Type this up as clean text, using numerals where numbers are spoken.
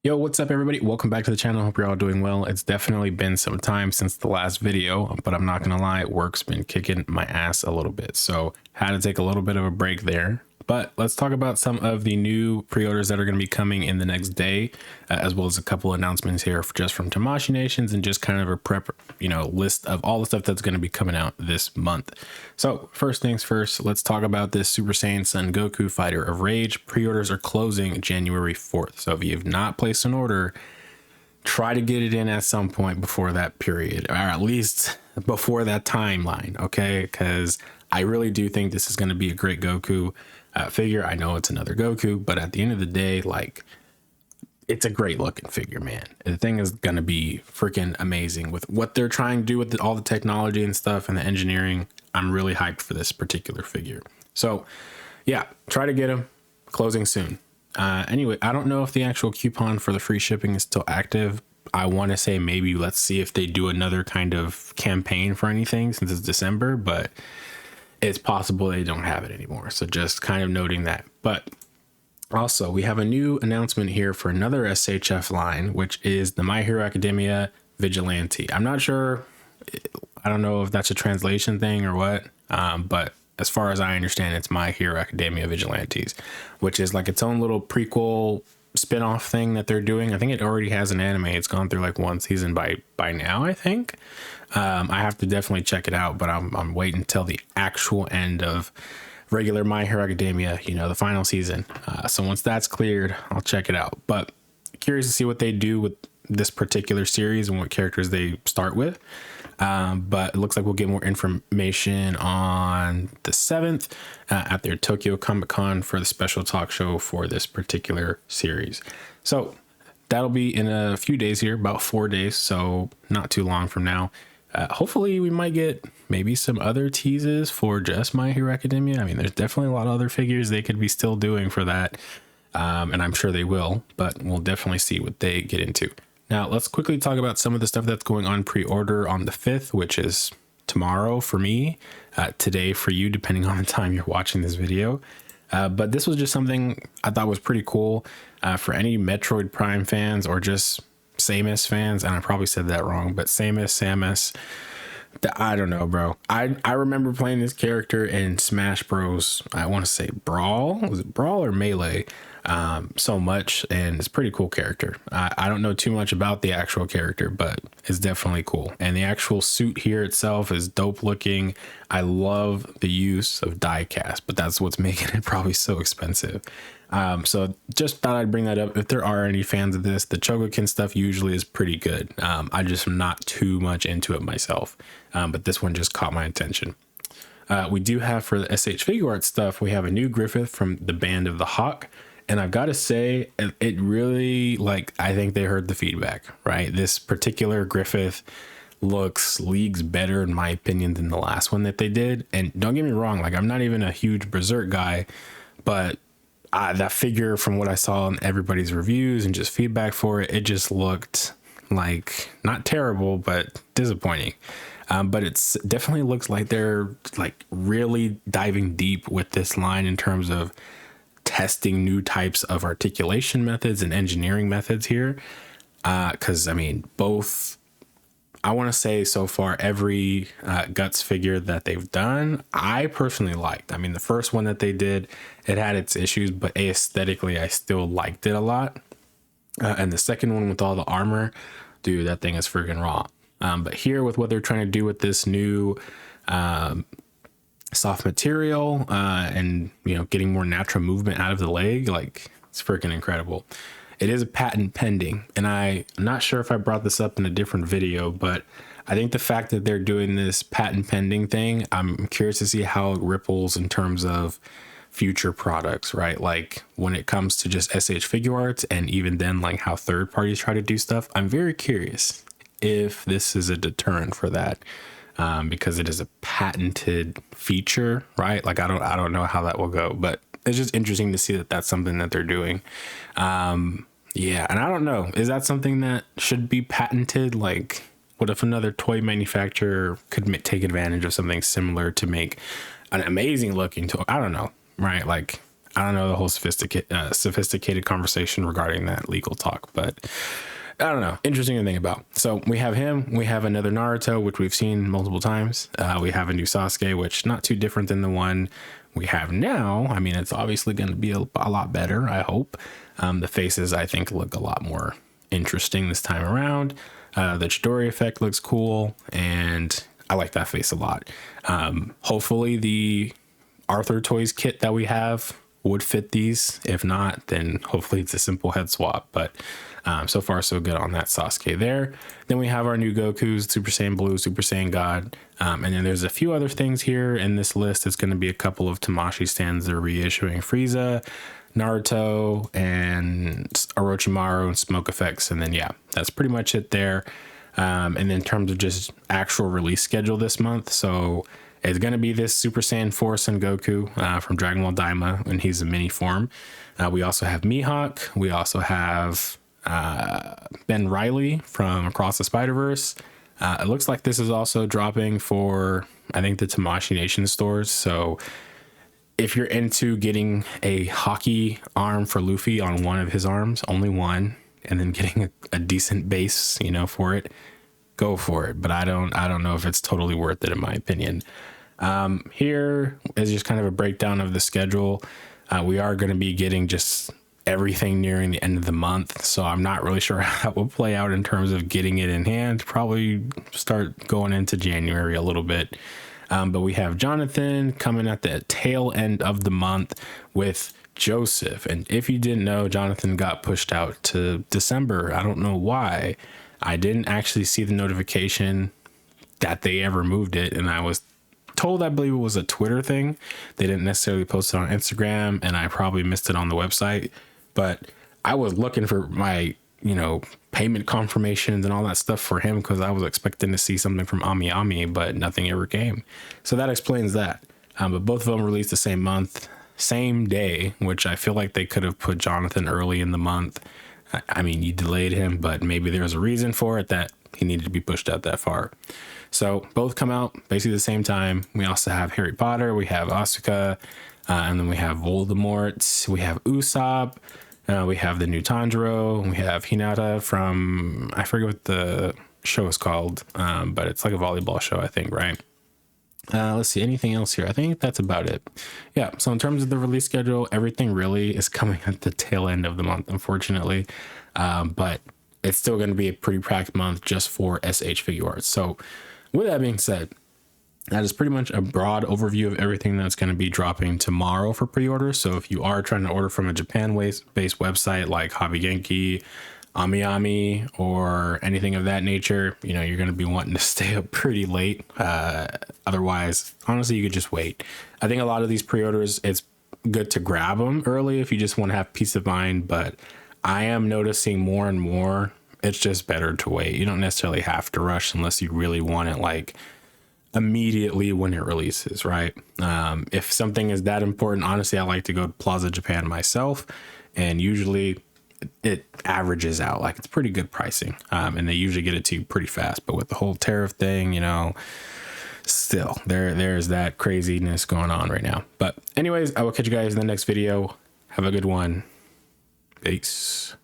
Yo, what's up everybody? Welcome back to the channel. Hope you're all doing well. It's definitely been some time since the last video, but I'm not gonna lie, work's been kicking my ass a little bit. So had to take a little bit of a break there. But let's talk about some of the new pre-orders that are going to be coming in the next day, as well as a couple announcements here just from Tamashii Nations and just kind of a prep, list of all the stuff that's going to be coming out this month. So first things first, let's talk about this Super Saiyan Son Goku Fighter of Rage. Pre-orders are closing January 4th. So if you have not placed an order, try to get it in at some point before that period, or at least before that timeline, okay? Because I really do think this is going to be a great Goku figure. I know it's another Goku, but at the end of the day, like, it's a great looking figure, man. The thing is going to be freaking amazing with what they're trying to do with all the technology and stuff and the engineering. I'm really hyped for this particular figure. So yeah, try to get them. Closing soon. Anyway, I don't know if the actual coupon for the free shipping is still active. I want to say maybe let's see if they do another kind of campaign for anything since it's December, but it's possible they don't have it anymore. So just kind of noting that. But also we have a new announcement here for another SHF line, which is the My Hero Academia Vigilante. I'm not sure. I don't know if that's a translation thing or what, but as far as I understand, it's My Hero Academia Vigilantes, which is like its own little prequel spin-off thing that they're doing. I think it already has an anime. It's gone through like one season by now, I think. I have to definitely check it out, but I'm waiting until the actual end of regular My Hero Academia, the final season. So once that's cleared, I'll check it out. But curious to see what they do with this particular series and what characters they start with. But it looks like we'll get more information on the 7th at their Tokyo Comic Con for the special talk show for this particular series. So that'll be in a few days here, about 4 days. So not too long from now. Hopefully we might get maybe some other teases for just My Hero Academia. I mean, there's definitely a lot of other figures they could be still doing for that. And I'm sure they will, but we'll definitely see what they get into. Now, let's quickly talk about some of the stuff that's going on pre-order on the 5th, which is tomorrow for me, today for you, depending on the time you're watching this video. But this was just something I thought was pretty cool for any Metroid Prime fans or just Samus fans. And I probably said that wrong, but Samus. I don't know, bro. I remember playing this character in Smash Bros. I want to say Brawl. Was it Brawl or Melee? So much, and it's a pretty cool character. I don't know too much about the actual character, but it's definitely cool. And the actual suit here itself is dope looking. I love the use of die cast, but that's what's making it probably so expensive. So just thought I'd bring that up. If there are any fans of this, the Chogokin stuff usually is pretty good. I just am not too much into it myself, but this one just caught my attention. We do have for the SH figuarts stuff, we have a new Griffith from the Band of the Hawk. And I've got to say, it really, I think they heard the feedback, right? This particular Griffith looks leagues better, in my opinion, than the last one that they did. And don't get me wrong, I'm not even a huge Berserk guy, but that figure, from what I saw in everybody's reviews and just feedback for it, it just looked not terrible, but disappointing. But it's definitely looks like they're really diving deep with this line in terms of testing new types of articulation methods and engineering methods here. Because I mean, both, I want to say so far, every Guts figure that they've done, I personally liked. I mean, the first one that they did, it had its issues, but aesthetically, I still liked it a lot. And the second one with all the armor, dude, that thing is freaking raw. But here with what they're trying to do with this new soft material and getting more natural movement out of the leg, it's freaking incredible. It is a patent pending, and I'm not sure if I brought this up in a different video, but I think the fact that they're doing this patent pending thing, I'm curious to see how it ripples in terms of future products, right? When it comes to just SH figuarts, and even then how third parties try to do stuff. I'm very curious if this is a deterrent for that. Because it is a patented feature, right? I don't know how that will go, but it's just interesting to see that that's something that they're doing. Yeah, and I don't know, is that something that should be patented? What if another toy manufacturer could take advantage of something similar to make an amazing looking toy? I don't know, right? I don't know the whole sophisticated conversation regarding that legal talk, but I don't know. Interesting to think about. So we have him. We have another Naruto, which we've seen multiple times. We have a new Sasuke, which not too different than the one we have now. I mean, it's obviously going to be a lot better, I hope. The faces, I think, look a lot more interesting this time around. The Chidori effect looks cool, and I like that face a lot. Hopefully the Arthur Toys kit that we have would fit these. If not, then hopefully it's a simple head swap. But so far so good on that Sasuke there. Then we have our new Gokus, Super Saiyan Blue, Super Saiyan God. And then there's a few other things here in this list. It's going to be a couple of Tamashii stands that are reissuing Frieza, Naruto, and Orochimaru and smoke effects. And then, yeah, that's pretty much it there. And then in terms of just actual release schedule this month, so it's going to be this Super Saiyan 4 Son Goku from Dragon Ball Daima, and he's a mini form. We also have Mihawk. We also have Ben Reilly from Across the Spider-Verse. It looks like this is also dropping for, I think, the Tamashii Nation stores. So if you're into getting a hockey arm for Luffy on one of his arms, only one, and then getting a decent base, you know, for it, go for it. But I don't know if it's totally worth it, in my opinion. Here is just kind of a breakdown of the schedule. We are going to be getting just everything nearing the end of the month, so I'm not really sure how it will play out in terms of getting it in hand. Probably start going into January a little bit. But we have Jonathan coming at the tail end of the month with Joseph. And if you didn't know, Jonathan got pushed out to December. I don't know why. I didn't actually see the notification that they ever moved it, and I was told, I believe it was a Twitter thing. They didn't necessarily post it on Instagram, and I probably missed it on the website. But I was looking for my, you know, payment confirmations and all that stuff for him, because I was expecting to see something from Ami, but nothing ever came. So that explains that. But both of them released the same month, same day, which I feel like they could have put Jonathan early in the month. I mean, you delayed him, but maybe there's a reason for it that he needed to be pushed out that far. So both come out basically the same time. We also have Harry Potter, we have Asuka, and then we have Voldemort, we have Usopp, we have the new Tanjiro, we have Hinata from, I forget what the show is called, but it's like a volleyball show, I think, right? Let's see, anything else here? I think that's about it. Yeah, so in terms of the release schedule, everything really is coming at the tail end of the month, unfortunately. But it's still going to be a pretty packed month just for SH Figuarts. So with that being said, that is pretty much a broad overview of everything that's going to be dropping tomorrow for pre-order. So if you are trying to order from a Japan-based website like Hobby Genki, Omnime, or anything of that nature, you know, you're going to be wanting to stay up pretty late. Otherwise, honestly, you could just wait. I think a lot of these pre-orders, it's good to grab them early if you just want to have peace of mind. But I am noticing more and more, it's just better to wait. You don't necessarily have to rush unless you really want it like immediately when it releases, right? If something is that important, honestly, I like to go to Plaza Japan myself, and usually it averages out, like it's pretty good pricing, and they usually get it to you pretty fast. But with the whole tariff thing, you know, still there's that craziness going on right now. But anyways, I will catch you guys in the next video. Have a good one. Peace.